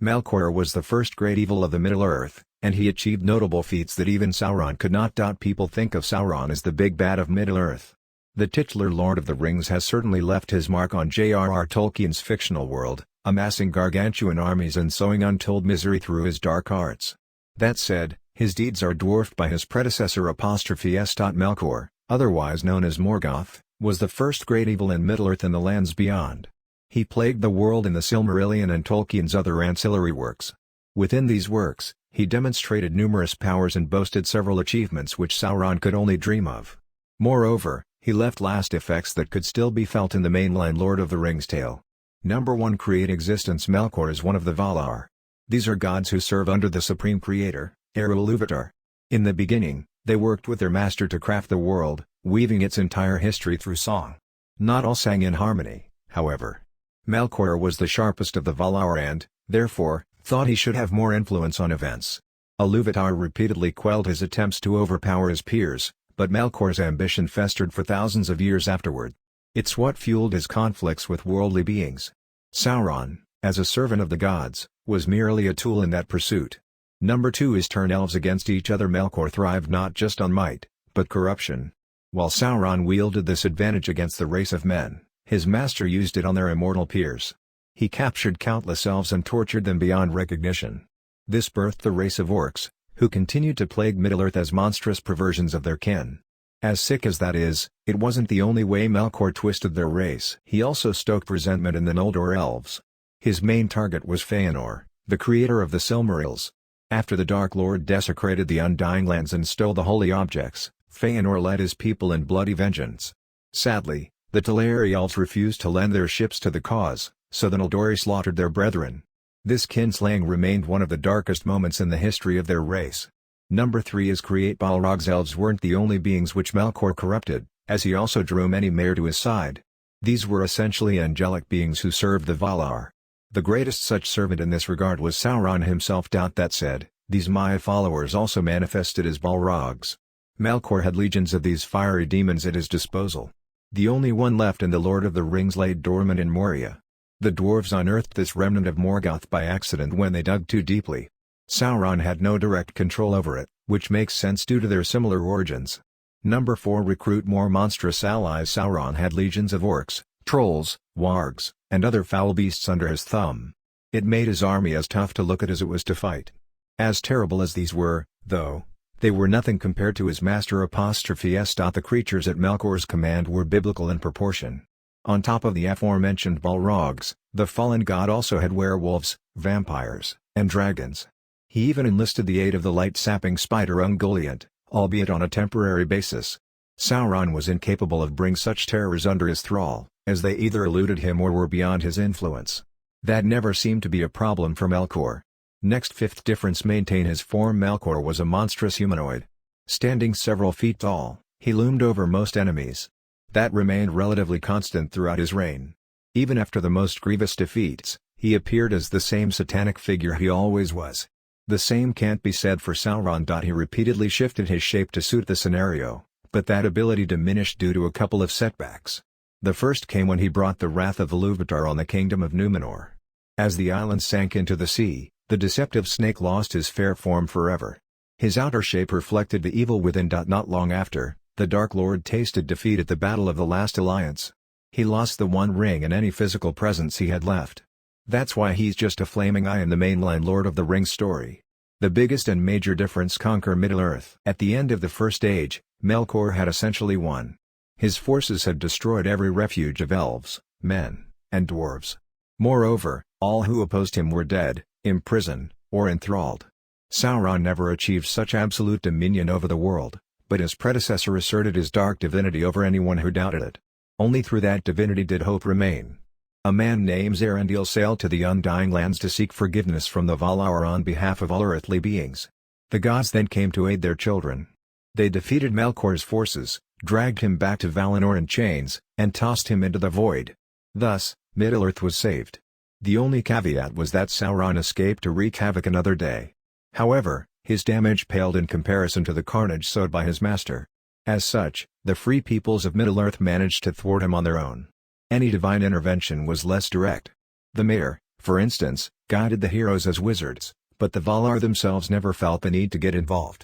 Melkor was the first great evil of the Middle-earth, and he achieved notable feats that even Sauron could not doubt. People think of Sauron as the big bad of Middle-earth. The titular Lord of the Rings has certainly left his mark on J.R.R. Tolkien's fictional world, amassing gargantuan armies and sowing untold misery through his dark arts. That said, his deeds are dwarfed by his predecessor. Melkor, otherwise known as Morgoth, was the first great evil in Middle-earth and the lands beyond. He plagued the world in the Silmarillion and Tolkien's other ancillary works. Within these works, he demonstrated numerous powers and boasted several achievements which Sauron could only dream of. Moreover, he left lasting effects that could still be felt in the mainline Lord of the Rings tale. Number 1. Create existence. Melkor is one of the Valar. These are gods who serve under the supreme creator, Eru-Ilúvatar. In the beginning, they worked with their master to craft the world, weaving its entire history through song. Not all sang in harmony, however. Melkor was the sharpest of the Valar and, therefore, thought he should have more influence on events. Ilúvatar repeatedly quelled his attempts to overpower his peers, but Melkor's ambition festered for thousands of years afterward. It's what fueled his conflicts with worldly beings. Sauron, as a servant of the gods, was merely a tool in that pursuit. Number 2 is turn elves against each other. Melkor thrived not just on might, but corruption. While Sauron wielded this advantage against the race of men, his master used it on their immortal peers. He captured countless elves and tortured them beyond recognition. This birthed the race of orcs, who continued to plague Middle-earth as monstrous perversions of their kin. As sick as that is, it wasn't the only way Melkor twisted their race. He also stoked resentment in the Noldor elves. His main target was Fëanor, the creator of the Silmarils. After the Dark Lord desecrated the Undying Lands and stole the holy objects, Fëanor led his people in bloody vengeance. Sadly, the Teleri elves refused to lend their ships to the cause, so the Noldori slaughtered their brethren. This kinslaying remained one of the darkest moments in the history of their race. Number 3 is create Balrogs. Elves weren't the only beings which Melkor corrupted, as he also drew many Mair to his side. These were essentially angelic beings who served the Valar. The greatest such servant in this regard was Sauron himself. That said, these Maya followers also manifested as Balrogs. Melkor had legions of these fiery demons at his disposal. The only one left in the Lord of the Rings lay dormant in Moria. The dwarves unearthed this remnant of Morgoth by accident when they dug too deeply. Sauron had no direct control over it, which makes sense due to their similar origins. Number 4 Recruit more monstrous allies. Sauron had legions of orcs, trolls, wargs, and other foul beasts under his thumb. It made his army as tough to look at as it was to fight. As terrible as these were, though, they were nothing compared to his master. The creatures at Melkor's command were biblical in proportion. On top of the aforementioned Balrogs, the fallen god also had werewolves, vampires, and dragons. He even enlisted the aid of the light-sapping spider Ungoliant, albeit on a temporary basis. Sauron was incapable of bringing such terrors under his thrall, as they either eluded him or were beyond his influence. That never seemed to be a problem for Melkor. Next, fifth difference: maintain his form. Melkor was a monstrous humanoid. Standing several feet tall, he loomed over most enemies. That remained relatively constant throughout his reign. Even after the most grievous defeats, he appeared as the same satanic figure he always was. The same can't be said for Sauron. He repeatedly shifted his shape to suit the scenario, but that ability diminished due to a couple of setbacks. The first came when he brought the wrath of Ilúvatar on the kingdom of Númenor. As the island sank into the sea, the deceptive snake lost his fair form forever. His outer shape reflected the evil within. Not long after, the Dark Lord tasted defeat at the Battle of the Last Alliance. He lost the One Ring and any physical presence he had left. That's why he's just a flaming eye in the mainline Lord of the Rings story. The biggest and major difference: conquer Middle-earth. At the end of the First Age, Melkor had essentially won. His forces had destroyed every refuge of elves, men, and dwarves. Moreover, all who opposed him were dead, imprisoned, or enthralled. Sauron never achieved such absolute dominion over the world, but his predecessor asserted his dark divinity over anyone who doubted it. Only through that divinity did hope remain. A man named Zarendil sailed to the Undying Lands to seek forgiveness from the Valar on behalf of all earthly beings. The gods then came to aid their children. They defeated Melkor's forces, dragged him back to Valinor in chains, and tossed him into the void. Thus, Middle-earth was saved. The only caveat was that Sauron escaped to wreak havoc another day. However, his damage paled in comparison to the carnage sowed by his master. As such, the free peoples of Middle-earth managed to thwart him on their own. Any divine intervention was less direct. The Mair, for instance, guided the heroes as wizards, but the Valar themselves never felt the need to get involved.